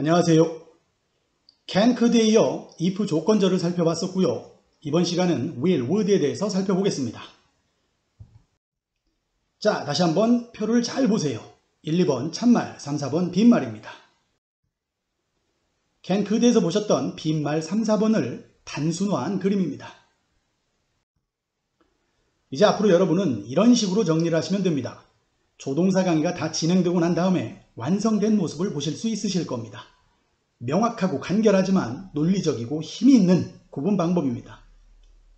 안녕하세요. can, could에 이어 if 조건절을 살펴봤었고요. 이번 시간은 will, would에 대해서 살펴보겠습니다. 자, 다시 한번 표를 잘 보세요. 1, 2번 참말, 3, 4번 빈말입니다. can, could에서 보셨던 빈말 3, 4번을 단순화한 그림입니다. 이제 앞으로 여러분은 이런 식으로 정리를 하시면 됩니다. 조동사 강의가 다 진행되고 난 다음에 완성된 모습을 보실 수 있으실 겁니다. 명확하고 간결하지만 논리적이고 힘이 있는 구분 방법입니다.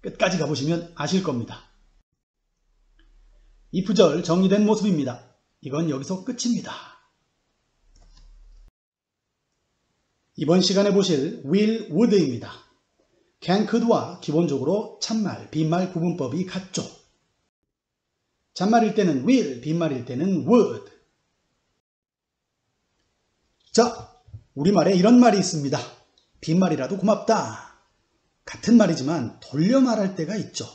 끝까지 가보시면 아실 겁니다. if절 정리된 모습입니다. 이건 여기서 끝입니다. 이번 시간에 보실 will, would입니다. can, could와 기본적으로 참말, 빈말 구분법이 같죠. 잔말일 때는 will, 빈말일 때는 would. 자, 우리말에 이런 말이 있습니다. 빈말이라도 고맙다. 같은 말이지만 돌려 말할 때가 있죠.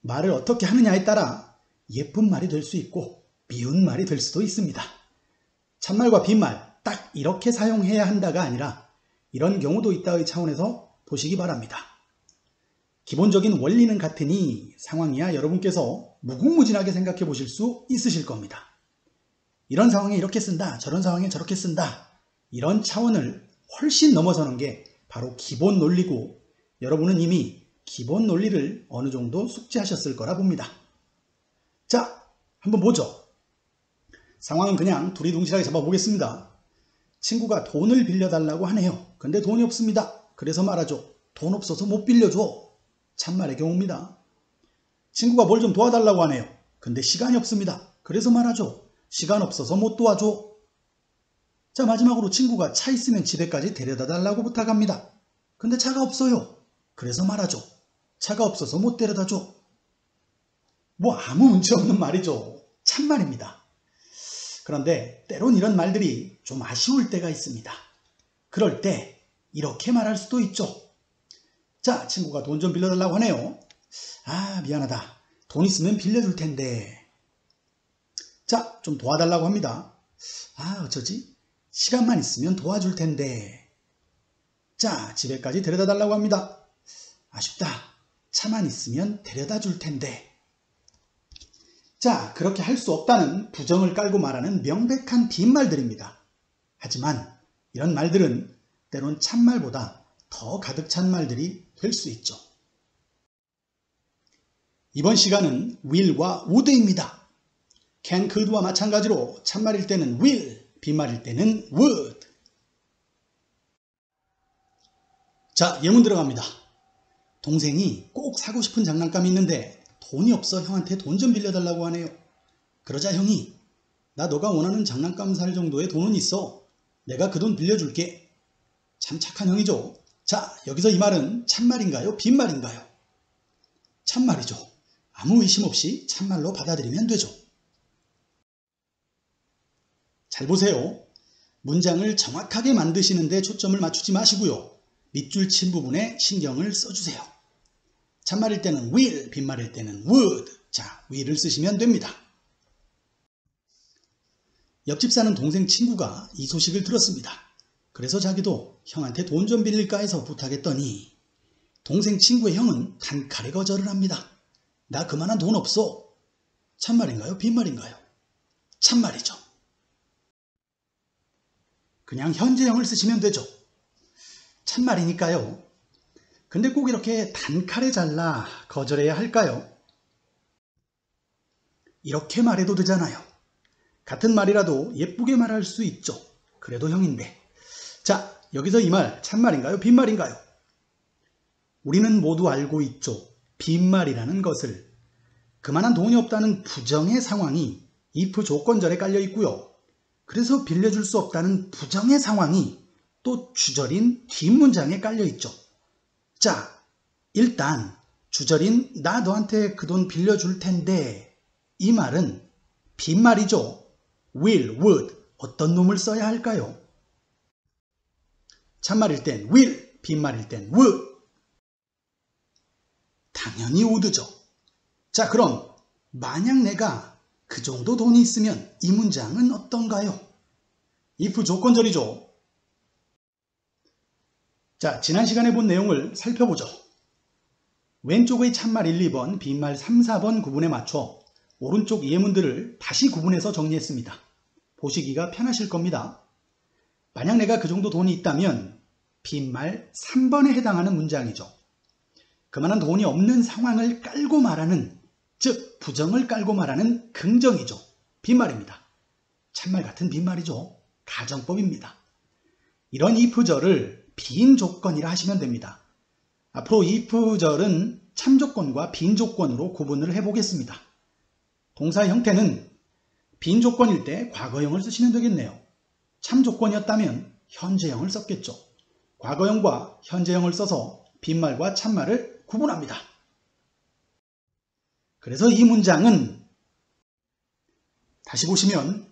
말을 어떻게 하느냐에 따라 예쁜 말이 될 수 있고 미운 말이 될 수도 있습니다. 참말과 빈말 딱 이렇게 사용해야 한다가 아니라 이런 경우도 있다의 차원에서 보시기 바랍니다. 기본적인 원리는 같으니 상황이야 여러분께서 무궁무진하게 생각해 보실 수 있으실 겁니다. 이런 상황에 이렇게 쓴다, 저런 상황에 저렇게 쓴다, 이런 차원을 훨씬 넘어서는 게 바로 기본 논리고 여러분은 이미 기본 논리를 어느 정도 숙지하셨을 거라 봅니다. 자, 한번 보죠. 상황은 그냥 두리둥실하게 잡아보겠습니다. 친구가 돈을 빌려달라고 하네요. 근데 돈이 없습니다. 그래서 말하죠. 돈 없어서 못 빌려줘. 참말의 경우입니다. 친구가 뭘 좀 도와달라고 하네요. 근데 시간이 없습니다. 그래서 말하죠. 시간 없어서 못 도와줘. 자, 마지막으로 친구가 차 있으면 집에까지 데려다 달라고 부탁합니다. 근데 차가 없어요. 그래서 말하죠. 차가 없어서 못 데려다 줘. 뭐 아무 문제 없는 말이죠. 참말입니다. 그런데 때론 이런 말들이 좀 아쉬울 때가 있습니다. 그럴 때 이렇게 말할 수도 있죠. 자, 친구가 돈 좀 빌려달라고 하네요. 아, 미안하다. 돈 있으면 빌려줄 텐데. 자, 좀 도와달라고 합니다. 아, 어쩌지? 시간만 있으면 도와줄 텐데. 자, 집에까지 데려다 달라고 합니다. 아쉽다. 차만 있으면 데려다 줄 텐데. 자, 그렇게 할 수 없다는 부정을 깔고 말하는 명백한 빈말들입니다. 하지만 이런 말들은 때론 참말보다 더 가득 찬 말들이 될 수 있죠. 이번 시간은 will과 would입니다. can, could와 마찬가지로 참말일 때는 will, 빈말일 때는 would. 자, 예문 들어갑니다. 동생이 꼭 사고 싶은 장난감이 있는데 돈이 없어 형한테 돈 좀 빌려달라고 하네요. 그러자 형이 나 너가 원하는 장난감 살 정도의 돈은 있어. 내가 그 돈 빌려줄게. 참 착한 형이죠. 자, 여기서 이 말은 참말인가요? 빈말인가요? 참말이죠. 아무 의심 없이 참말로 받아들이면 되죠. 잘 보세요. 문장을 정확하게 만드시는 데 초점을 맞추지 마시고요. 밑줄 친 부분에 신경을 써주세요. 참말일 때는 will, 빈말일 때는 would. 자, will을 쓰시면 됩니다. 옆집 사는 동생 친구가 이 소식을 들었습니다. 그래서 자기도 형한테 돈 좀 빌릴까 해서 부탁했더니 동생 친구의 형은 단칼에 거절을 합니다. 나 그만한 돈 없어. 참말인가요? 빈말인가요? 참말이죠. 그냥 현재형을 쓰시면 되죠. 참말이니까요. 근데 꼭 이렇게 단칼에 잘라 거절해야 할까요? 이렇게 말해도 되잖아요. 같은 말이라도 예쁘게 말할 수 있죠. 그래도 형인데. 자, 여기서 이 말 참말인가요? 빈말인가요? 우리는 모두 알고 있죠. 빈말이라는 것을. 그만한 돈이 없다는 부정의 상황이 if 조건절에 깔려 있고요. 그래서 빌려줄 수 없다는 부정의 상황이 또 주절인 뒷문장에 깔려 있죠. 자, 일단 주절인 나 너한테 그 돈 빌려줄 텐데 이 말은 빈말이죠. will, would 어떤 놈을 써야 할까요? 참말일 땐 will, 빈말일 땐 would. 당연히 would죠. 자, 그럼 만약 내가 그 정도 돈이 있으면 이 문장은 어떤가요? if 조건절이죠. 자, 지난 시간에 본 내용을 살펴보죠. 왼쪽의 참말 1, 2번, 빈말 3, 4번 구분에 맞춰 오른쪽 예문들을 다시 구분해서 정리했습니다. 보시기가 편하실 겁니다. 만약 내가 그 정도 돈이 있다면 빈말 3번에 해당하는 문장이죠. 그만한 돈이 없는 상황을 깔고 말하는, 즉 부정을 깔고 말하는 긍정이죠. 빈말입니다. 참말 같은 빈말이죠. 가정법입니다. 이런 if절을 빈조건이라 하시면 됩니다. 앞으로 if절은 참조건과 빈조건으로 구분을 해보겠습니다. 동사 형태는 빈조건일 때 과거형을 쓰시면 되겠네요. 참조건이었다면 현재형을 썼겠죠. 과거형과 현재형을 써서 빈말과 참말을 구분합니다. 그래서 이 문장은 다시 보시면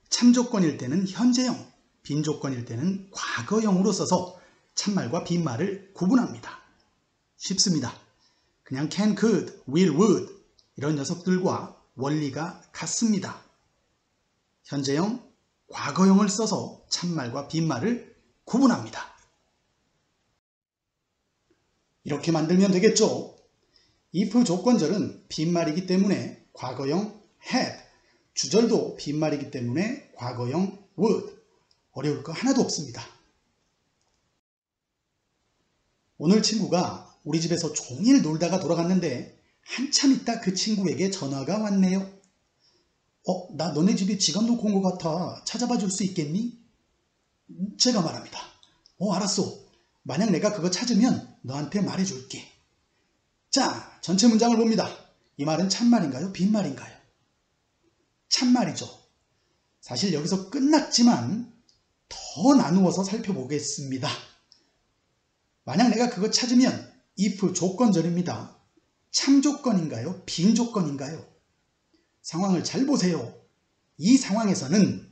참조건일 때는 현재형, 빈조건일 때는 과거형으로 써서 참말과 빈말을 구분합니다. 쉽습니다. 그냥 can, could, will, would 이런 녀석들과 원리가 같습니다. 현재형, 과거형을 써서 참말과 빈말을 구분합니다. 이렇게 만들면 되겠죠. if 조건절은 빈말이기 때문에 과거형 had, 주절도 빈말이기 때문에 과거형 would. 어려울 거 하나도 없습니다. 오늘 친구가 우리 집에서 종일 놀다가 돌아갔는데 한참 있다 그 친구에게 전화가 왔네요. 나 너네 집에 지갑 놓고 온 것 같아. 찾아봐 줄 수 있겠니? 제가 말합니다. 알았어. 만약 내가 그거 찾으면 너한테 말해줄게. 자, 전체 문장을 봅니다. 이 말은 참말인가요? 빈말인가요? 참말이죠. 사실 여기서 끝났지만 더 나누어서 살펴보겠습니다. 만약 내가 그거 찾으면 if 조건절입니다. 참조건인가요? 빈조건인가요? 상황을 잘 보세요. 이 상황에서는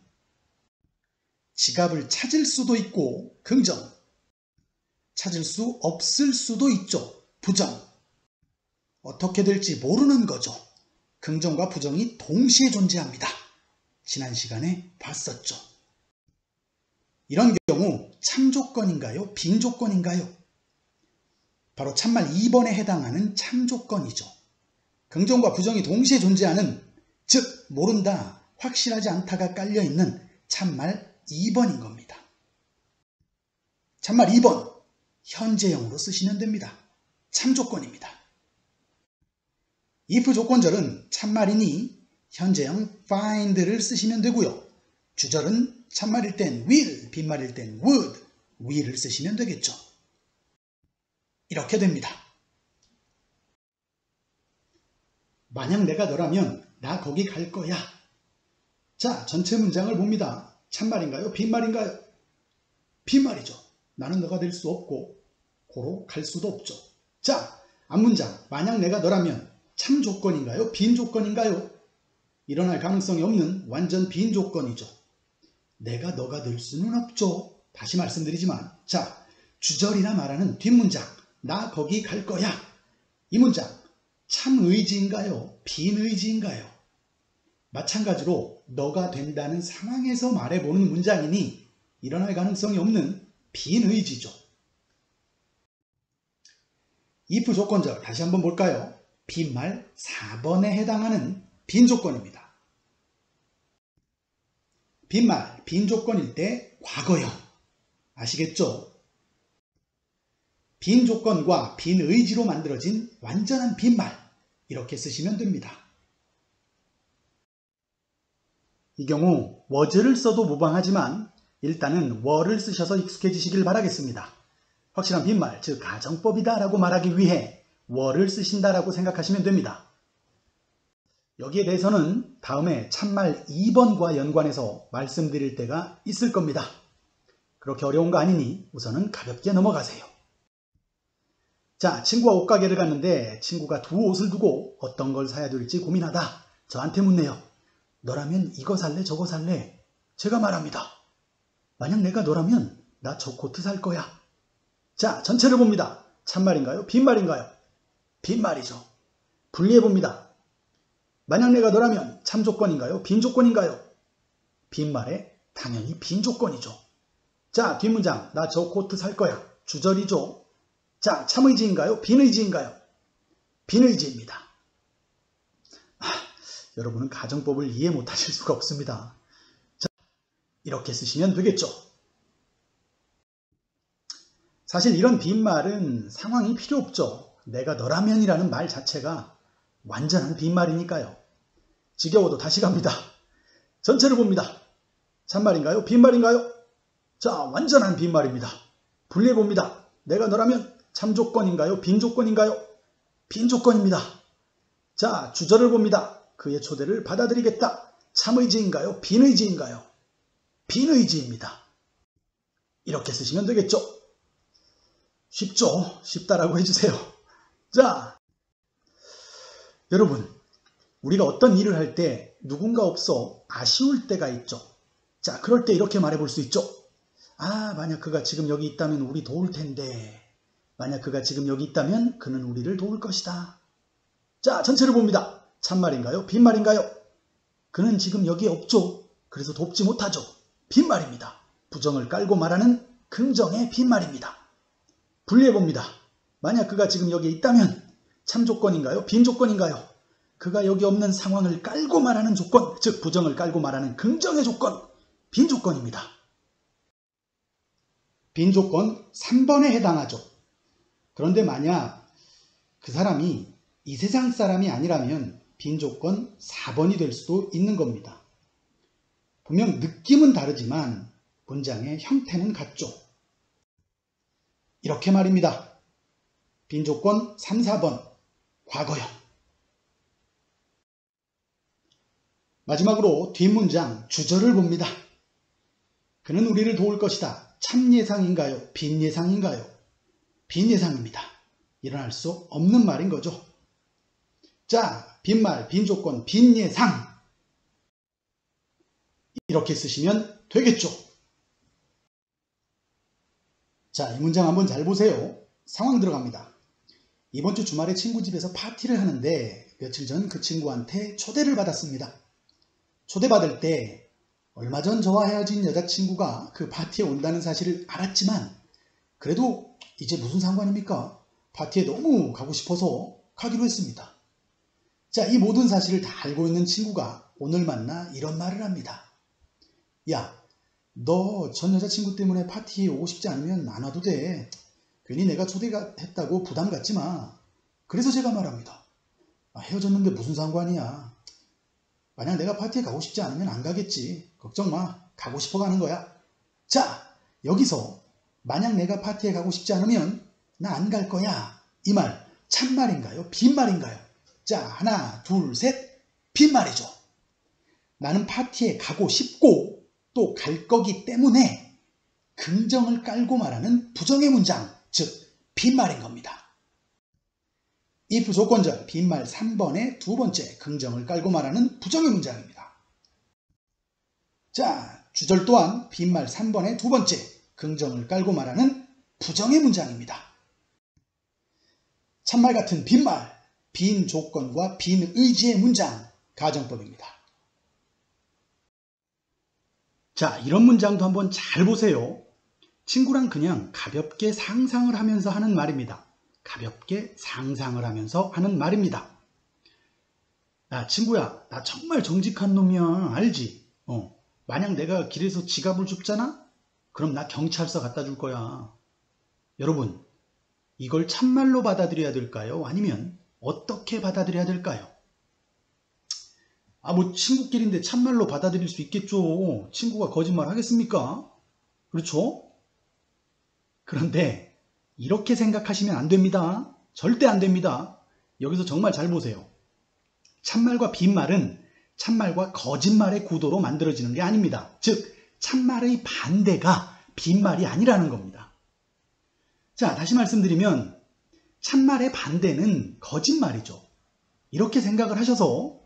지갑을 찾을 수도 있고 긍정, 찾을 수 없을 수도 있죠. 부정. 어떻게 될지 모르는 거죠. 긍정과 부정이 동시에 존재합니다. 지난 시간에 봤었죠. 이런 경우 참조건인가요? 빈조건인가요? 바로 참말 2번에 해당하는 참조건이죠. 긍정과 부정이 동시에 존재하는, 즉 모른다, 확실하지 않다가 깔려있는 참말 2번인 겁니다. 참말 2번, 현재형으로 쓰시면 됩니다. 참조건입니다. if 조건절은 참말이니 현재형 find를 쓰시면 되고요. 주절은 참말일 땐 will, 빈말일 땐 would, will을 쓰시면 되겠죠. 이렇게 됩니다. 만약 내가 너라면 나 거기 갈 거야. 자, 전체 문장을 봅니다. 참말인가요? 빈말인가요? 빈말이죠. 나는 너가 될 수 없고 고로 갈 수도 없죠. 자, 앞문장 만약 내가 너라면 참조건인가요? 빈조건인가요? 일어날 가능성이 없는 완전 빈조건이죠. 내가 너가 될 수는 없죠. 다시 말씀드리지만, 자, 주절이라 말하는 뒷문장 나 거기 갈 거야. 이 문장 참의지인가요? 빈의지인가요? 마찬가지로 너가 된다는 상황에서 말해보는 문장이니 일어날 가능성이 없는 빈의지죠. if 조건절 다시 한번 볼까요? 빈말 4번에 해당하는 빈조건입니다. 빈말, 빈조건일 때 과거형. 아시겠죠? 빈조건과 빈의지로 만들어진 완전한 빈말. 이렇게 쓰시면 됩니다. 이 경우 was를 써도 무방하지만 일단은 were를 쓰셔서 익숙해지시길 바라겠습니다. 확실한 빈말, 즉 가정법이다 라고 말하기 위해 were를 쓰신다라고 생각하시면 됩니다. 여기에 대해서는 다음에 참말 2번과 연관해서 말씀드릴 때가 있을 겁니다. 그렇게 어려운 거 아니니 우선은 가볍게 넘어가세요. 자, 친구와 옷가게를 갔는데 친구가 두 옷을 두고 어떤 걸 사야 될지 고민하다 저한테 묻네요. 너라면 이거 살래 저거 살래? 제가 말합니다. 만약 내가 너라면 나 저 코트 살 거야. 자, 전체를 봅니다. 참말인가요? 빈말인가요? 빈말이죠. 분리해봅니다. 만약 내가 너라면 참조건인가요? 빈조건인가요? 빈말에 당연히 빈조건이죠. 자, 뒷문장 나 저 코트 살 거야. 주절이죠. 자, 참의지인가요? 빈의지인가요? 빈의지입니다. 여러분은 가정법을 이해 못하실 수가 없습니다. 자, 이렇게 쓰시면 되겠죠. 사실 이런 빈말은 상황이 필요 없죠. 내가 너라면이라는 말 자체가 완전한 빈말이니까요. 지겨워도 다시 갑니다. 전체를 봅니다. 참말인가요? 빈말인가요? 자, 완전한 빈말입니다. 분리해봅니다. 내가 너라면 참조건인가요? 빈조건인가요? 빈조건입니다. 자, 주절을 봅니다. 그의 초대를 받아들이겠다. 참의지인가요? 빈의지인가요? 빈의지입니다. 이렇게 쓰시면 되겠죠. 쉽죠? 쉽다라고 해주세요. 자, 여러분, 우리가 어떤 일을 할 때 누군가 없어 아쉬울 때가 있죠. 자, 그럴 때 이렇게 말해볼 수 있죠. 아, 만약 그가 지금 여기 있다면 우리 도울 텐데. 만약 그가 지금 여기 있다면 그는 우리를 도울 것이다. 자, 전체를 봅니다. 참말인가요? 빈말인가요? 그는 지금 여기에 없죠. 그래서 돕지 못하죠. 빈말입니다. 부정을 깔고 말하는 긍정의 빈말입니다. 분리해봅니다. 만약 그가 지금 여기에 있다면 참조건인가요? 빈조건인가요? 그가 여기 없는 상황을 깔고 말하는 조건, 즉 부정을 깔고 말하는 긍정의 조건, 빈조건입니다. 빈조건 3번에 해당하죠. 그런데 만약 그 사람이 이 세상 사람이 아니라면 빈조건 4번이 될 수도 있는 겁니다. 분명 느낌은 다르지만 문장의 형태는 같죠. 이렇게 말입니다. 빈조건 3, 4번 과거형. 마지막으로 뒷문장 주절을 봅니다. 그는 우리를 도울 것이다. 참예상인가요? 빈예상인가요? 빈예상입니다. 일어날 수 없는 말인 거죠. 자, 빈말, 빈조건, 빈예상. 이렇게 쓰시면 되겠죠. 자, 이 문장 한번 잘 보세요. 상황 들어갑니다. 이번 주 주말에 친구 집에서 파티를 하는데 며칠 전 그 친구한테 초대를 받았습니다. 초대받을 때 얼마 전 저와 헤어진 여자친구가 그 파티에 온다는 사실을 알았지만 그래도 이제 무슨 상관입니까? 파티에 너무 가고 싶어서 가기로 했습니다. 자, 이 모든 사실을 다 알고 있는 친구가 오늘 만나 이런 말을 합니다. 야, 너 전 여자친구 때문에 파티에 오고 싶지 않으면 안 와도 돼. 괜히 내가 초대했다고 부담 갖지 마. 그래서 제가 말합니다. 헤어졌는데 무슨 상관이야. 만약 내가 파티에 가고 싶지 않으면 안 가겠지. 걱정 마. 가고 싶어 가는 거야. 자, 여기서 만약 내가 파티에 가고 싶지 않으면 나 안 갈 거야. 이 말 참말인가요? 빈말인가요? 자, 하나, 둘, 셋. 빈말이죠. 나는 파티에 가고 싶고 또 갈 거기 때문에 긍정을 깔고 말하는 부정의 문장, 즉 빈말인 겁니다. if 조건절 빈말 3번의 두 번째 긍정을 깔고 말하는 부정의 문장입니다. 자, 주절 또한 빈말 3번의 두 번째 긍정을 깔고 말하는 부정의 문장입니다. 참말 같은 빈말, 빈 조건과 빈 의지의 문장, 가정법입니다. 자, 이런 문장도 한번 잘 보세요. 친구랑 그냥 가볍게 상상을 하면서 하는 말입니다. 가볍게 상상을 하면서 하는 말입니다. 야, 친구야, 나 정말 정직한 놈이야. 알지? 만약 내가 길에서 지갑을 줍잖아? 그럼 나 경찰서 갖다 줄 거야. 여러분, 이걸 참말로 받아들여야 될까요? 아니면 어떻게 받아들여야 될까요? 뭐 친구끼리인데 참말로 받아들일 수 있겠죠. 친구가 거짓말 하겠습니까? 그렇죠? 그런데 이렇게 생각하시면 안 됩니다. 절대 안 됩니다. 여기서 정말 잘 보세요. 참말과 빈말은 참말과 거짓말의 구도로 만들어지는 게 아닙니다. 즉, 참말의 반대가 빈말이 아니라는 겁니다. 자, 다시 말씀드리면 참말의 반대는 거짓말이죠. 이렇게 생각을 하셔서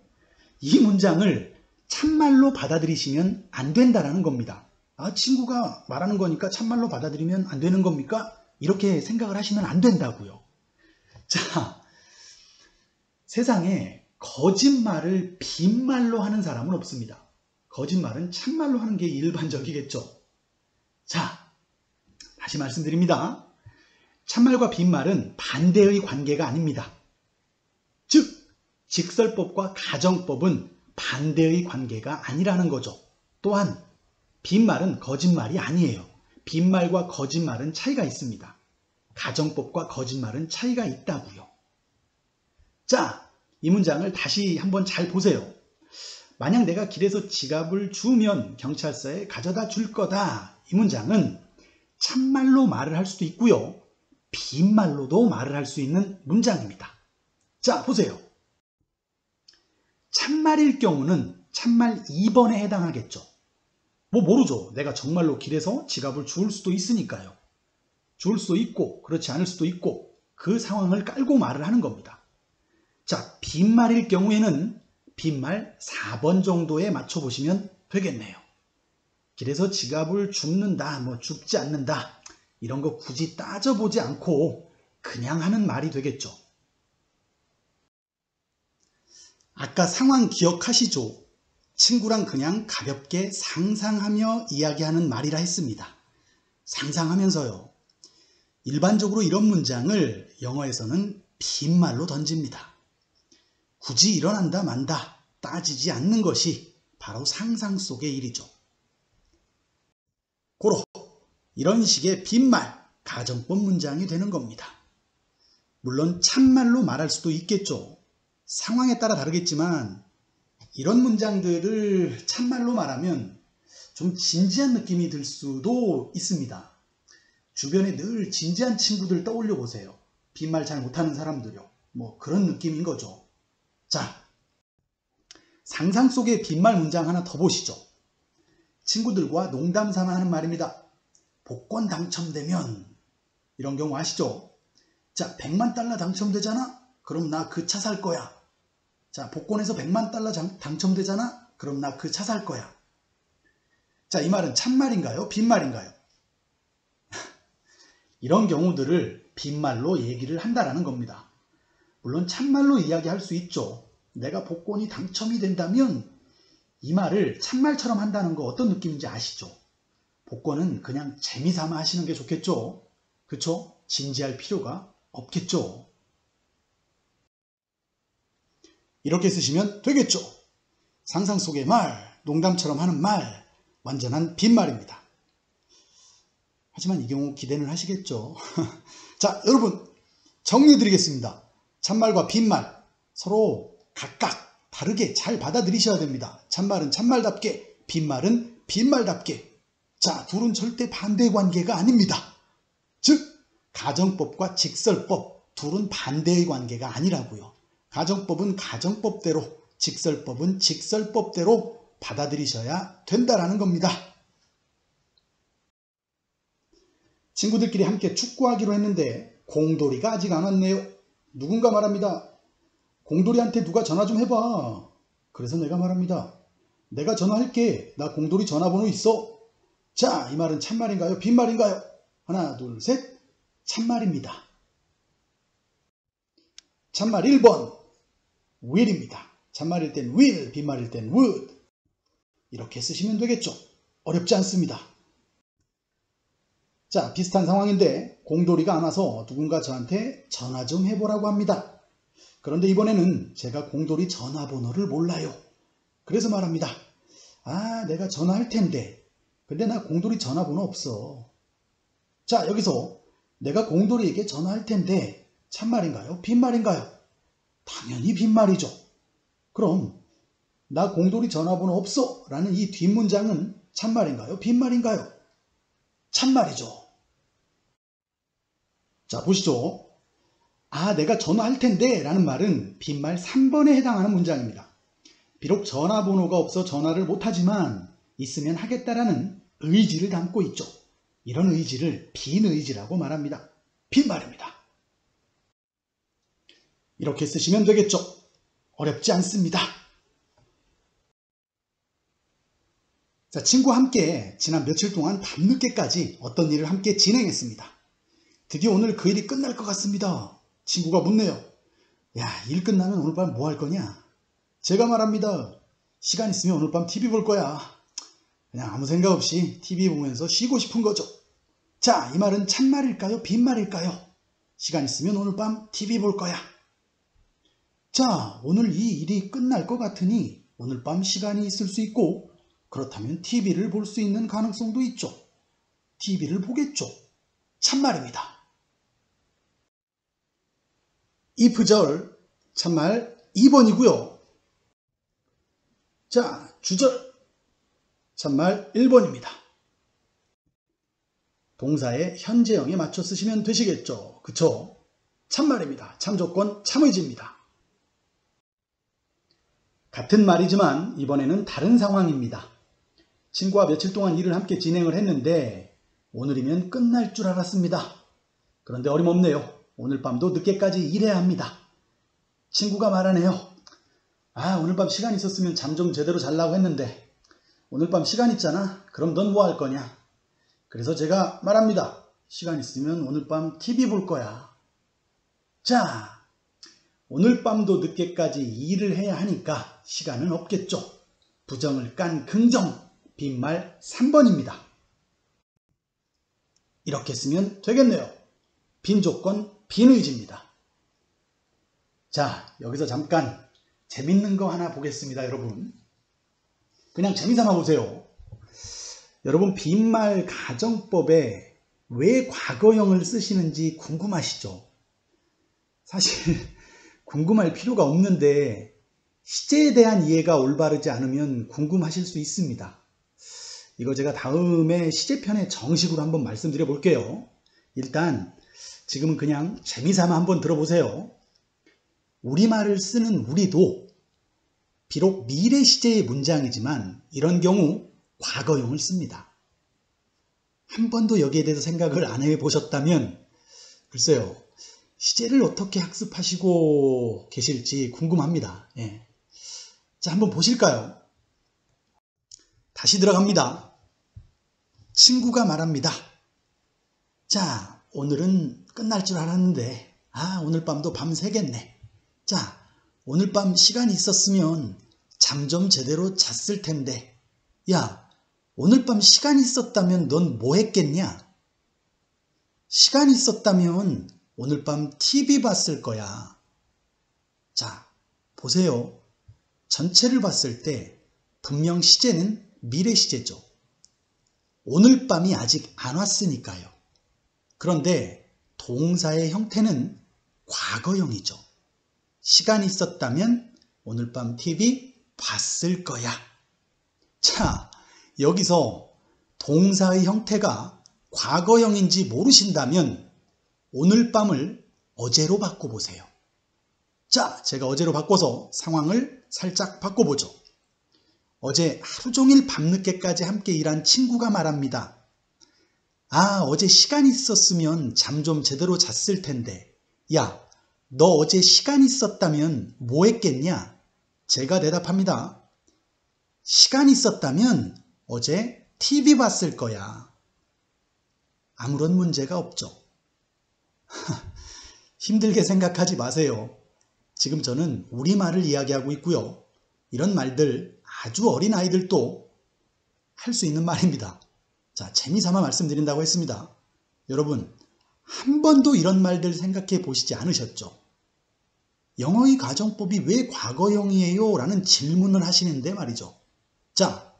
이 문장을 참말로 받아들이시면 안 된다는 겁니다. 친구가 말하는 거니까 참말로 받아들이면 안 되는 겁니까? 이렇게 생각을 하시면 안 된다고요. 자, 세상에 거짓말을 빈말로 하는 사람은 없습니다. 거짓말은 참말로 하는 게 일반적이겠죠. 자, 다시 말씀드립니다. 참말과 빈말은 반대의 관계가 아닙니다. 즉, 직설법과 가정법은 반대의 관계가 아니라는 거죠. 또한 빈말은 거짓말이 아니에요. 빈말과 거짓말은 차이가 있습니다. 가정법과 거짓말은 차이가 있다고요. 자, 이 문장을 다시 한번 잘 보세요. 만약 내가 길에서 지갑을 주우면 경찰서에 가져다 줄 거다. 이 문장은 참말로 말을 할 수도 있고요. 빈말로도 말을 할 수 있는 문장입니다. 자, 보세요. 참말일 경우는 참말 2번에 해당하겠죠. 뭐 모르죠. 내가 정말로 길에서 지갑을 주울 수도 있으니까요. 주울 수도 있고 그렇지 않을 수도 있고 그 상황을 깔고 말을 하는 겁니다. 자, 빈말일 경우에는 빈말 4번 정도에 맞춰보시면 되겠네요. 길에서 지갑을 줍는다, 뭐 줍지 않는다 이런 거 굳이 따져보지 않고 그냥 하는 말이 되겠죠. 아까 상황 기억하시죠? 친구랑 그냥 가볍게 상상하며 이야기하는 말이라 했습니다. 상상하면서요. 일반적으로 이런 문장을 영어에서는 빈말로 던집니다. 굳이 일어난다 만다 따지지 않는 것이 바로 상상 속의 일이죠. 고로 이런 식의 빈말, 가정법 문장이 되는 겁니다. 물론 참말로 말할 수도 있겠죠. 상황에 따라 다르겠지만 이런 문장들을 참말로 말하면 좀 진지한 느낌이 들 수도 있습니다. 주변에 늘 진지한 친구들 떠올려 보세요. 빈말 잘 못하는 사람들요. 뭐 그런 느낌인 거죠. 자, 상상 속의 빈말 문장 하나 더 보시죠. 친구들과 농담 삼아 하는 말입니다. 복권 당첨되면 이런 경우 아시죠? 자, 100만 달러 당첨되잖아? 그럼 나 그 차 살 거야. 자, 복권에서 100만 달러 당첨되잖아? 그럼 나 그 차 살 거야. 자, 이 말은 참말인가요? 빈말인가요? 이런 경우들을 빈말로 얘기를 한다라는 겁니다. 물론 참말로 이야기할 수 있죠. 내가 복권이 당첨이 된다면 이 말을 참말처럼 한다는 거 어떤 느낌인지 아시죠? 복권은 그냥 재미삼아 하시는 게 좋겠죠? 그쵸? 진지할 필요가 없겠죠? 이렇게 쓰시면 되겠죠? 상상 속의 말, 농담처럼 하는 말, 완전한 빈말입니다. 하지만 이 경우 기대는 하시겠죠? 자, 여러분 정리해드리겠습니다. 참말과 빈말 서로 각각 다르게 잘 받아들이셔야 됩니다. 참말은 참말답게, 빈말은 빈말답게. 자, 둘은 절대 반대 관계가 아닙니다. 즉, 가정법과 직설법 둘은 반대의 관계가 아니라고요. 가정법은 가정법대로, 직설법은 직설법대로 받아들이셔야 된다라는 겁니다. 친구들끼리 함께 축구하기로 했는데 공돌이가 아직 안 왔네요. 누군가 말합니다. 공돌이한테 누가 전화 좀 해봐. 그래서 내가 말합니다. 내가 전화할게. 나 공돌이 전화번호 있어. 자, 이 말은 참말인가요? 빈말인가요? 하나, 둘, 셋. 참말입니다. 참말 1번 will입니다. 참말일 땐 will, 빈말일 땐 would. 이렇게 쓰시면 되겠죠. 어렵지 않습니다. 자, 비슷한 상황인데 공돌이가 안 와서 누군가 저한테 전화 좀 해보라고 합니다. 그런데 이번에는 제가 공돌이 전화번호를 몰라요. 그래서 말합니다. 아, 내가 전화할 텐데. 근데 나 공돌이 전화번호 없어. 자, 여기서 내가 공돌이에게 전화할 텐데 참말인가요? 빈말인가요? 당연히 빈말이죠. 그럼 나 공돌이 전화번호 없어 라는 이 뒷문장은 참말인가요? 빈말인가요? 참말이죠. 자, 보시죠. 아, 내가 전화할 텐데 라는 말은 빈말 3번에 해당하는 문장입니다. 비록 전화번호가 없어 전화를 못하지만 있으면 하겠다라는 의지를 담고 있죠. 이런 의지를 빈의지라고 말합니다. 빈말입니다. 이렇게 쓰시면 되겠죠. 어렵지 않습니다. 자, 친구와 함께 지난 며칠 동안 밤늦게까지 어떤 일을 함께 진행했습니다. 드디어 오늘 그 일이 끝날 것 같습니다. 친구가 묻네요. 야, 일 끝나면 오늘 밤 뭐 할 거냐? 제가 말합니다. 시간 있으면 오늘 밤 TV 볼 거야. 그냥 아무 생각 없이 TV 보면서 쉬고 싶은 거죠. 자, 이 말은 참말일까요? 빈말일까요? 시간 있으면 오늘 밤 TV 볼 거야. 자, 오늘 이 일이 끝날 것 같으니 오늘 밤 시간이 있을 수 있고 그렇다면 TV를 볼 수 있는 가능성도 있죠. TV를 보겠죠. 참말입니다. 이 부절 참말 2번이고요. 자, 주절 참말 1번입니다. 동사의 현재형에 맞춰 쓰시면 되시겠죠. 그쵸? 참말입니다. 참조건 참의지입니다. 같은 말이지만 이번에는 다른 상황입니다. 친구와 며칠 동안 일을 함께 진행을 했는데 오늘이면 끝날 줄 알았습니다. 그런데 어림없네요. 오늘 밤도 늦게까지 일해야 합니다. 친구가 말하네요. 오늘 밤 시간 있었으면 잠 좀 제대로 자려고 했는데 오늘 밤 시간 있잖아. 그럼 넌 뭐 할 거냐? 그래서 제가 말합니다. 시간 있으면 오늘 밤 TV 볼 거야. 자, 오늘 밤도 늦게까지 일을 해야 하니까 시간은 없겠죠. 부정을 깐 긍정, 빈말 3번입니다. 이렇게 쓰면 되겠네요. 빈조건, 빈의지입니다. 자, 여기서 잠깐 재밌는 거 하나 보겠습니다, 여러분. 그냥 재미삼아 보세요. 여러분, 빈말 가정법에 왜 과거형을 쓰시는지 궁금하시죠? 사실 궁금할 필요가 없는데 시제에 대한 이해가 올바르지 않으면 궁금하실 수 있습니다. 이거 제가 다음에 시제편에 정식으로 한번 말씀드려 볼게요. 일단 지금은 그냥 재미삼아 한번 들어보세요. 우리말을 쓰는 우리도 비록 미래 시제의 문장이지만 이런 경우 과거형을 씁니다. 한 번도 여기에 대해서 생각을 안 해보셨다면 글쎄요. 시제를 어떻게 학습하시고 계실지 궁금합니다. 예. 자, 한번 보실까요? 다시 들어갑니다. 친구가 말합니다. 자, 오늘은 끝날 줄 알았는데 오늘 밤도 밤새겠네. 자, 오늘 밤 시간이 있었으면 잠 좀 제대로 잤을 텐데 야, 오늘 밤 시간 있었다면 넌 뭐 했겠냐? 시간 있었다면 오늘 밤 TV 봤을 거야. 자, 보세요. 전체를 봤을 때 분명 시제는 미래 시제죠. 오늘 밤이 아직 안 왔으니까요. 그런데 동사의 형태는 과거형이죠. 시간 있었다면 오늘 밤 TV 봤을 거야. 자, 여기서 동사의 형태가 과거형인지 모르신다면 오늘 밤을 어제로 바꿔보세요. 자, 제가 어제로 바꿔서 상황을 살짝 바꿔보죠. 어제 하루 종일 밤늦게까지 함께 일한 친구가 말합니다. 어제 시간 있었으면 잠 좀 제대로 잤을 텐데 야, 너 어제 시간 있었다면 뭐 했겠냐? 제가 대답합니다. 시간 있었다면 어제 TV 봤을 거야. 아무런 문제가 없죠. 힘들게 생각하지 마세요. 지금 저는 우리말을 이야기하고 있고요. 이런 말들 아주 어린 아이들도 할 수 있는 말입니다. 자, 재미삼아 말씀드린다고 했습니다. 여러분, 한 번도 이런 말들 생각해 보시지 않으셨죠? 영어의 가정법이 왜 과거형이에요? 라는 질문을 하시는데 말이죠. 자,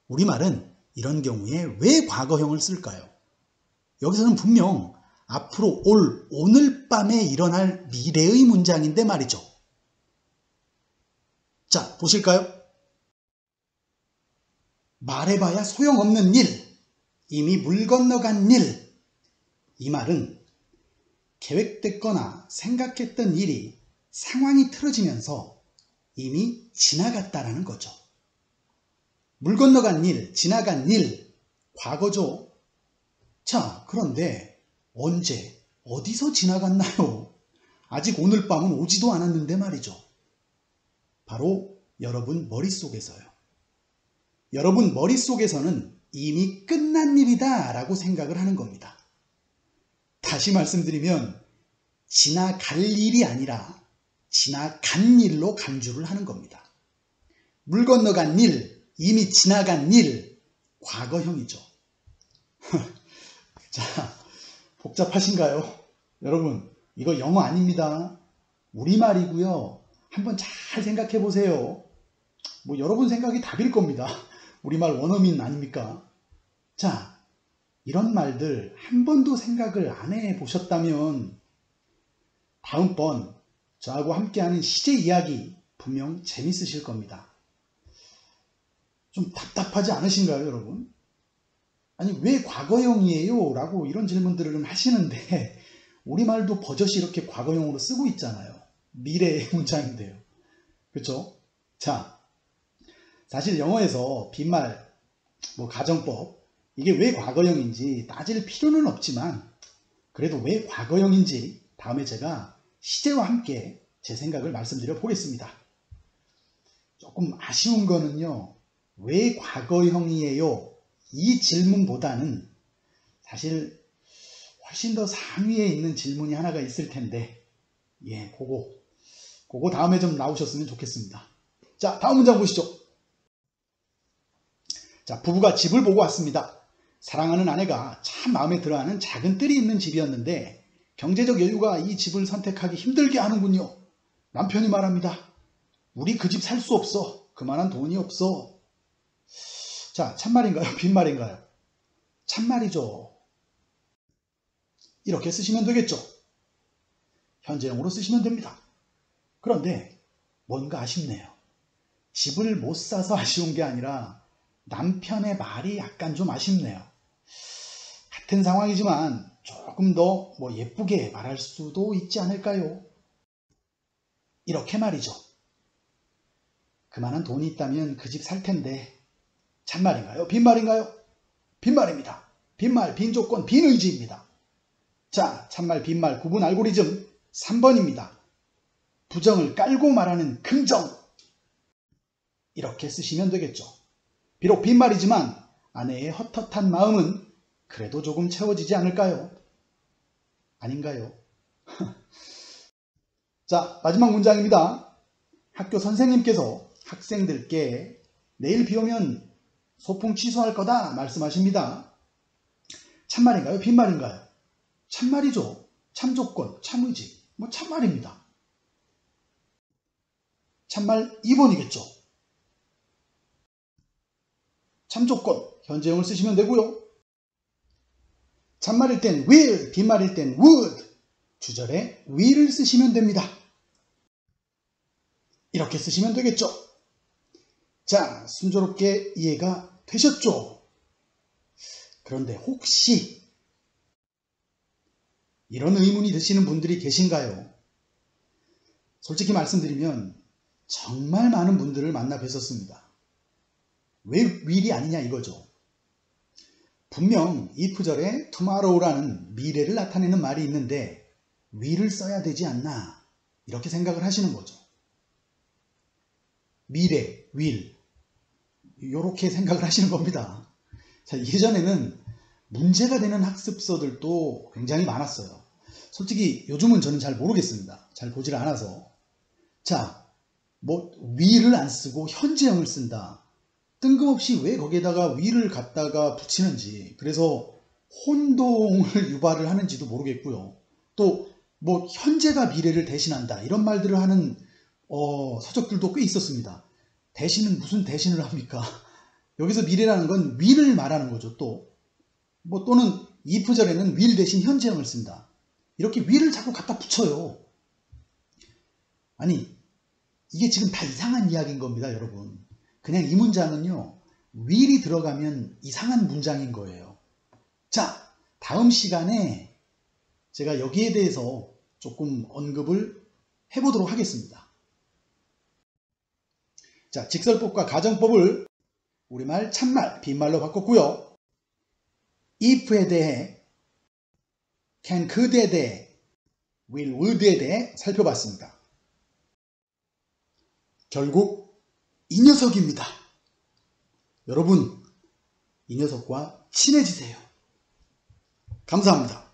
우리말은 이런 경우에 왜 과거형을 쓸까요? 여기서는 분명 앞으로 오늘 밤에 일어날 미래의 문장인데 말이죠. 자, 보실까요? 말해봐야 소용없는 일, 이미 물 건너간 일. 이 말은 계획됐거나 생각했던 일이 상황이 틀어지면서 이미 지나갔다라는 거죠. 물 건너간 일, 지나간 일, 과거죠. 자, 그런데 언제, 어디서 지나갔나요? 아직 오늘 밤은 오지도 않았는데 말이죠. 바로 여러분 머릿속에서요. 여러분 머릿속에서는 이미 끝난 일이다 라고 생각을 하는 겁니다. 다시 말씀드리면 지나갈 일이 아니라 지나간 일로 간주를 하는 겁니다. 물 건너간 일, 이미 지나간 일, 과거형이죠. 자, 복잡하신가요? 여러분, 이거 영어 아닙니다. 우리말이고요. 한번 잘 생각해 보세요. 뭐 여러분 생각이 답일 겁니다. 우리말 원어민 아닙니까? 자, 이런 말들 한 번도 생각을 안 해보셨다면 다음번 저하고 함께하는 시제 이야기 분명 재밌으실 겁니다. 좀 답답하지 않으신가요, 여러분? 아니, 왜 과거형이에요? 라고 이런 질문들을 하시는데 우리말도 버젓이 이렇게 과거형으로 쓰고 있잖아요. 미래의 문장인데요. 그렇죠? 자, 사실 영어에서 빈말, 가정법, 이게 왜 과거형인지 따질 필요는 없지만 그래도 왜 과거형인지 다음에 제가 시제와 함께 제 생각을 말씀드려 보겠습니다. 조금 아쉬운 거는요. 왜 과거형이에요? 이 질문보다는 사실 훨씬 더 상위에 있는 질문이 하나가 있을 텐데 그거 다음에 좀 나오셨으면 좋겠습니다. 자, 다음 문장 보시죠. 자, 부부가 집을 보고 왔습니다. 사랑하는 아내가 참 마음에 들어하는 작은 뜰이 있는 집이었는데 경제적 여유가 이 집을 선택하기 힘들게 하는군요. 남편이 말합니다. 우리 그 집 살 수 없어. 그만한 돈이 없어. 자, 참말인가요? 빈말인가요? 참말이죠. 이렇게 쓰시면 되겠죠. 현재형으로 쓰시면 됩니다. 그런데 뭔가 아쉽네요. 집을 못 사서 아쉬운 게 아니라 남편의 말이 약간 좀 아쉽네요. 같은 상황이지만 조금 더 예쁘게 말할 수도 있지 않을까요? 이렇게 말이죠. 그만한 돈이 있다면 그 집 살 텐데. 참말인가요? 빈말인가요? 빈말입니다. 빈말, 빈조건, 빈의지입니다. 자, 참말, 빈말 구분 알고리즘 3번입니다. 부정을 깔고 말하는 긍정. 이렇게 쓰시면 되겠죠. 비록 빈말이지만 아내의 헛헛한 마음은 그래도 조금 채워지지 않을까요? 아닌가요? 자, 마지막 문장입니다. 학교 선생님께서 학생들께 내일 비 오면 소풍 취소할 거다 말씀하십니다. 참말인가요? 빈말인가요? 참말이죠. 참조건, 참의지, 참말입니다. 참말 2번이겠죠. 참조건, 현재형을 쓰시면 되고요. 참말일 땐 will, 빈말일 땐 would, 주절에 will을 쓰시면 됩니다. 이렇게 쓰시면 되겠죠. 자, 순조롭게 이해가 되셨죠? 그런데 혹시 이런 의문이 드시는 분들이 계신가요? 솔직히 말씀드리면 정말 많은 분들을 만나 뵀었습니다. 왜 will이 아니냐 이거죠. 분명 if절에 tomorrow라는 미래를 나타내는 말이 있는데 will을 써야 되지 않나 이렇게 생각을 하시는 거죠. 미래, will 이렇게 생각을 하시는 겁니다. 자, 예전에는 문제가 되는 학습서들도 굉장히 많았어요. 솔직히 요즘은 저는 잘 모르겠습니다. 잘 보질 않아서. 자, will을 안 쓰고 현재형을 쓴다. 뜬금없이 왜 거기에다가 will을 갖다가 붙이는지, 그래서 혼동을 유발을 하는지도 모르겠고요. 또 현재가 미래를 대신한다 이런 말들을 하는 서적들도 꽤 있었습니다. 대신은 무슨 대신을 합니까? 여기서 미래라는 건 will을 말하는 거죠. 또는 if절에는 will 대신 현재형을 쓴다. 이렇게 will을 자꾸 갖다 붙여요. 아니, 이게 지금 다 이상한 이야기인 겁니다, 여러분. 그냥 이 문장은요, will이 들어가면 이상한 문장인 거예요. 자, 다음 시간에 제가 여기에 대해서 조금 언급을 해보도록 하겠습니다. 자, 직설법과 가정법을 우리말 참말, 빈말로 바꿨고요. if에 대해, can, could에 대해, will, would에 대해 살펴봤습니다. 결국 이 녀석입니다. 여러분, 이 녀석과 친해지세요. 감사합니다.